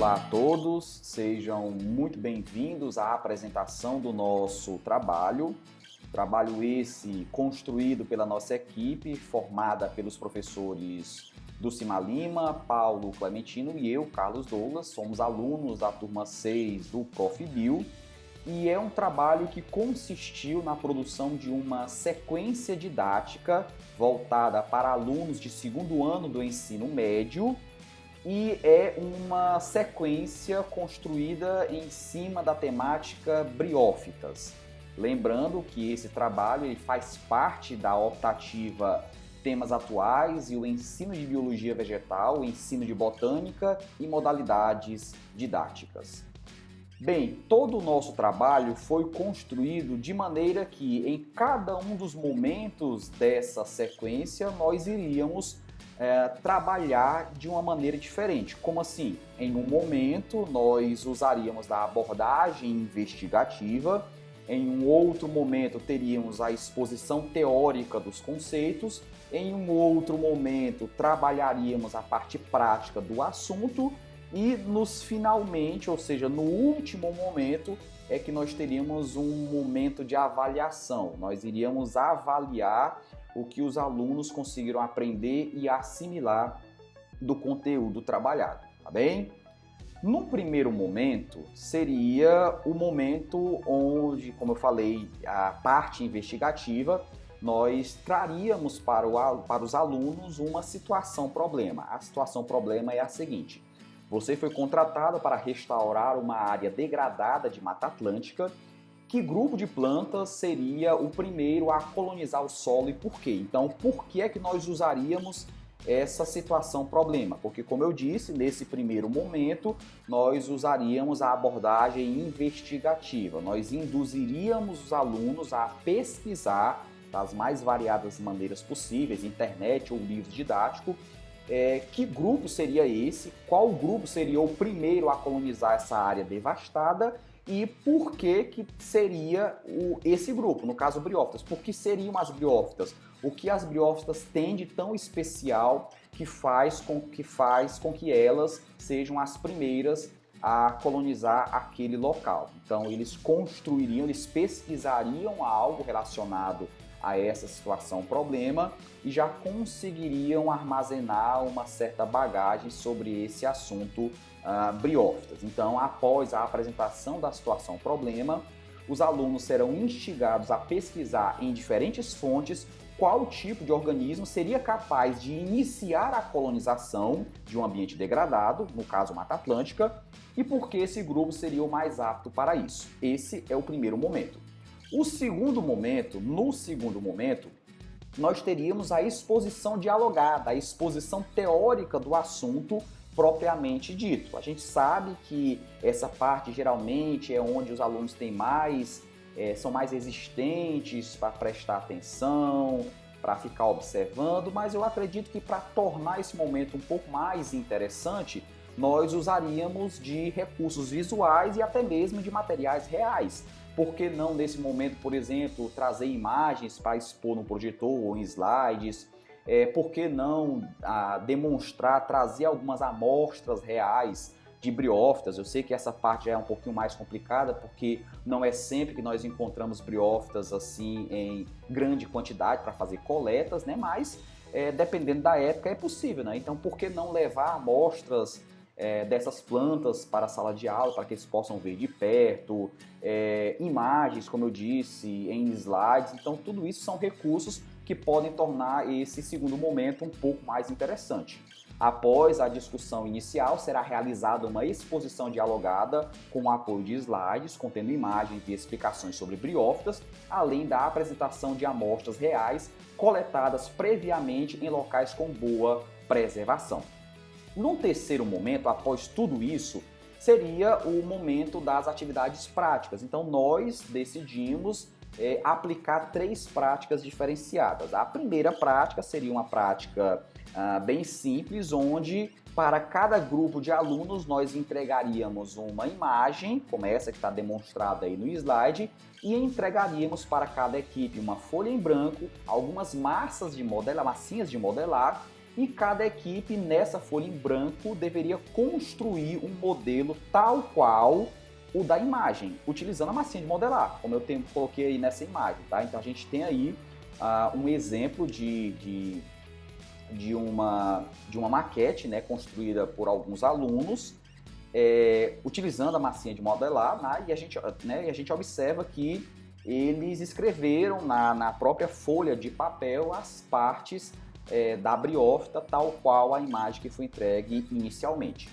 Olá a todos, sejam muito bem-vindos à apresentação do nosso trabalho. Trabalho esse construído pela nossa equipe, formada pelos professores Dulcimar Lima, Paulo Clementino e eu, Carlos Douglas. Somos alunos da turma 6 do Prof. Bio e é um trabalho que consistiu na produção de uma sequência didática voltada para alunos de segundo ano do ensino médio e é uma sequência construída em cima da temática briófitas. Lembrando que esse trabalho ele faz parte da optativa Temas Atuais e o ensino de Biologia Vegetal, o ensino de Botânica e modalidades didáticas. Bem, todo o nosso trabalho foi construído de maneira que em cada um dos momentos dessa sequência nós iríamos trabalhar de uma maneira diferente. Como assim? Em um momento nós usaríamos da abordagem investigativa, em um outro momento teríamos a exposição teórica dos conceitos, em um outro momento trabalharíamos a parte prática do assunto e finalmente, ou seja, no último momento, é que nós teríamos um momento de avaliação. Nós iríamos avaliar o que os alunos conseguiram aprender e assimilar do conteúdo trabalhado, tá bem? No primeiro momento, seria o momento onde, como eu falei, a parte investigativa, nós traríamos para os alunos uma situação-problema. A situação-problema é a seguinte: você foi contratado para restaurar uma área degradada de Mata Atlântica. Que grupo de plantas seria o primeiro a colonizar o solo e por quê? Então, por que é que nós usaríamos essa situação-problema? Porque, como eu disse, nesse primeiro momento, nós usaríamos a abordagem investigativa. Nós induziríamos os alunos a pesquisar das mais variadas maneiras possíveis, internet ou livro didático. Que grupo seria esse? Qual grupo seria o primeiro a colonizar essa área devastada? E por que seria esse grupo, no caso briófitas? Por que seriam as briófitas? O que as briófitas têm de tão especial que faz com que elas sejam as primeiras a colonizar aquele local? Então eles pesquisariam algo relacionado a essa situação-problema e já conseguiriam armazenar uma certa bagagem sobre esse assunto briófitas. Então, após a apresentação da situação-problema, os alunos serão instigados a pesquisar em diferentes fontes qual tipo de organismo seria capaz de iniciar a colonização de um ambiente degradado, no caso Mata Atlântica, e por que esse grupo seria o mais apto para isso. Esse é o primeiro momento. No segundo momento, nós teríamos a exposição dialogada, a exposição teórica do assunto propriamente dito. A gente sabe que essa parte geralmente é onde os alunos são mais resistentes para prestar atenção, para ficar observando, mas eu acredito que para tornar esse momento um pouco mais interessante, nós usaríamos de recursos visuais e até mesmo de materiais reais. Por que não, nesse momento, por exemplo, trazer imagens para expor no projetor ou em slides? Por que não demonstrar, trazer algumas amostras reais de briófitas? Eu sei que essa parte já é um pouquinho mais complicada, porque não é sempre que nós encontramos briófitas assim em grande quantidade para fazer coletas, né? Mas dependendo da época é possível, né? Então, por que não levar amostras dessas plantas para a sala de aula, para que eles possam ver de perto, imagens, como eu disse, em slides? Então, tudo isso são recursos que podem tornar esse segundo momento um pouco mais interessante. Após a discussão inicial, será realizada uma exposição dialogada com o apoio de slides, contendo imagens e explicações sobre briófitas, além da apresentação de amostras reais coletadas previamente em locais com boa preservação. No terceiro momento, após tudo isso, seria o momento das atividades práticas. Então, nós decidimos aplicar 3 práticas diferenciadas. A primeira prática seria uma prática bem simples, onde para cada grupo de alunos nós entregaríamos uma imagem, como essa que está demonstrada aí no slide, e entregaríamos para cada equipe uma folha em branco, algumas massinhas de modelar e cada equipe nessa folha em branco deveria construir um modelo tal qual o da imagem, utilizando a massinha de modelar, como eu coloquei aí nessa imagem, tá? Então a gente tem aí um exemplo de uma maquete, né, construída por alguns alunos, utilizando a massinha de modelar, né, e a gente observa que eles escreveram na própria folha de papel as partes da briófita, tal qual a imagem que foi entregue inicialmente.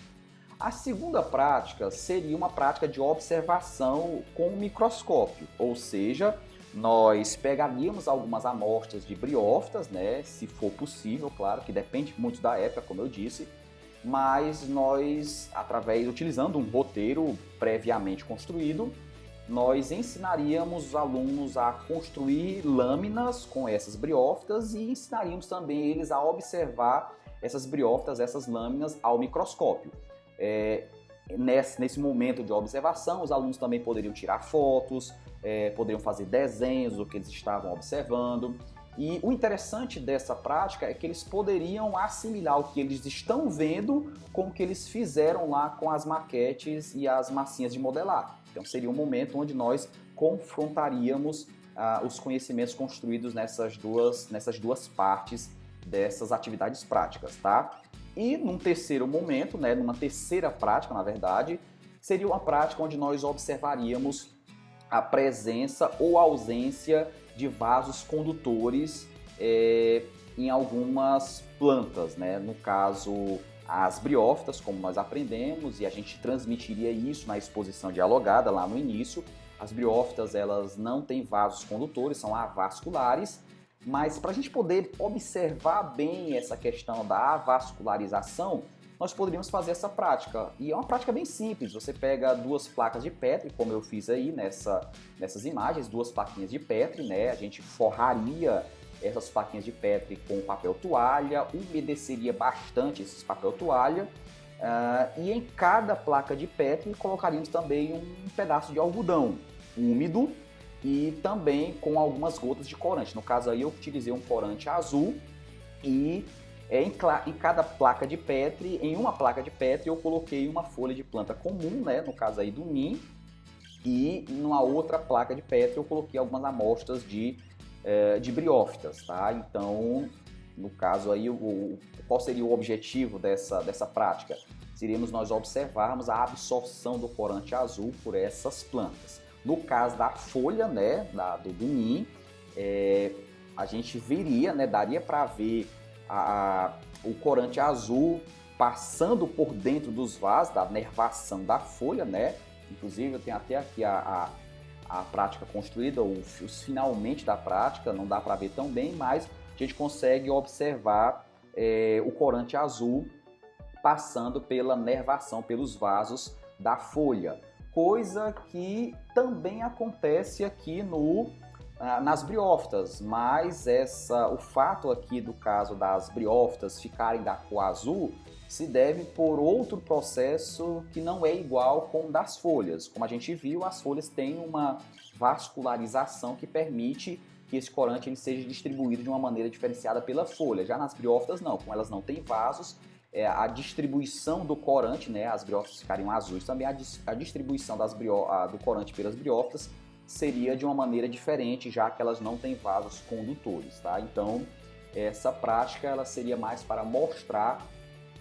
A segunda prática seria uma prática de observação com o microscópio, ou seja, nós pegaríamos algumas amostras de briófitas, né, se for possível, claro, que depende muito da época, como eu disse, mas nós, utilizando um roteiro previamente construído, nós ensinaríamos os alunos a construir lâminas com essas briófitas e ensinaríamos também eles a observar essas briófitas, essas lâminas ao microscópio. Nesse momento de observação, os alunos também poderiam tirar fotos, poderiam fazer desenhos do que eles estavam observando. E o interessante dessa prática é que eles poderiam assimilar o que eles estão vendo com o que eles fizeram lá com as maquetes e as massinhas de modelar. Então seria um momento onde nós confrontaríamos os conhecimentos construídos nessas duas partes dessas atividades práticas, tá? E num terceiro momento, né, numa terceira prática, na verdade, seria uma prática onde nós observaríamos a presença ou ausência de vasos condutores em algumas plantas, né? No caso, as briófitas, como nós aprendemos, e a gente transmitiria isso na exposição dialogada lá no início. As briófitas, elas não têm vasos condutores, são avasculares, mas para a gente poder observar bem essa questão da avascularização, nós poderíamos fazer essa prática. E é uma prática bem simples. Você pega duas placas de Petri, como eu fiz aí nessas imagens, duas plaquinhas de Petri, né? A gente forraria essas plaquinhas de Petri com papel toalha, umedeceria bastante esses papel toalha, e em cada placa de Petri colocaríamos também um pedaço de algodão úmido e também com algumas gotas de corante. No caso aí eu utilizei um corante azul e em cada placa de Petri, em uma placa de Petri eu coloquei uma folha de planta comum, né, no caso aí do NIM, e numa outra placa de Petri eu coloquei algumas amostras de briófitas, tá? Então, no caso aí, qual seria o objetivo dessa prática? Seríamos nós observarmos a absorção do corante azul por essas plantas. No caso da folha, né, do NIM, a gente veria, né, daria para ver o corante azul passando por dentro dos vasos, da nervação da folha, né? Inclusive, eu tenho até aqui a prática construída, os finalmente da prática, não dá para ver tão bem, mas a gente consegue observar o corante azul passando pela nervação, pelos vasos da folha. Coisa que também acontece aqui nas briófitas, mas o fato aqui do caso das briófitas ficarem da cor azul se deve por outro processo que não é igual com o das folhas. Como a gente viu, as folhas têm uma vascularização que permite que esse corante ele seja distribuído de uma maneira diferenciada pela folha. Já nas briófitas não, como elas não têm vasos, a distribuição do corante, né, as briófitas ficariam azuis também, a distribuição do corante pelas briófitas seria de uma maneira diferente, já que elas não têm vasos condutores, tá? Então, essa prática ela seria mais para mostrar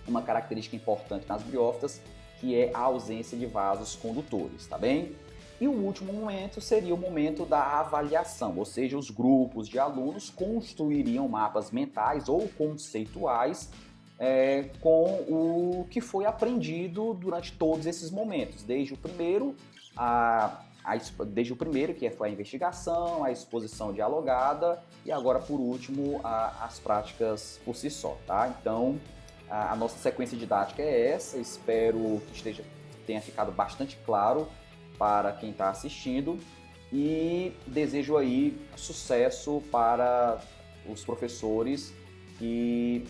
uma característica importante nas briófitas, que é a ausência de vasos condutores, tá bem? E o último momento seria o momento da avaliação, ou seja, os grupos de alunos construiriam mapas mentais ou conceituais com o que foi aprendido durante todos esses momentos, desde o primeiro, que foi a investigação, a exposição dialogada e agora, por último, as práticas por si só, tá? Então, a nossa sequência didática é essa, espero que tenha ficado bastante claro para quem está assistindo e desejo aí sucesso para os professores que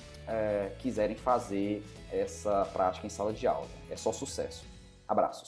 quiserem fazer essa prática em sala de aula. É só sucesso. Abraços.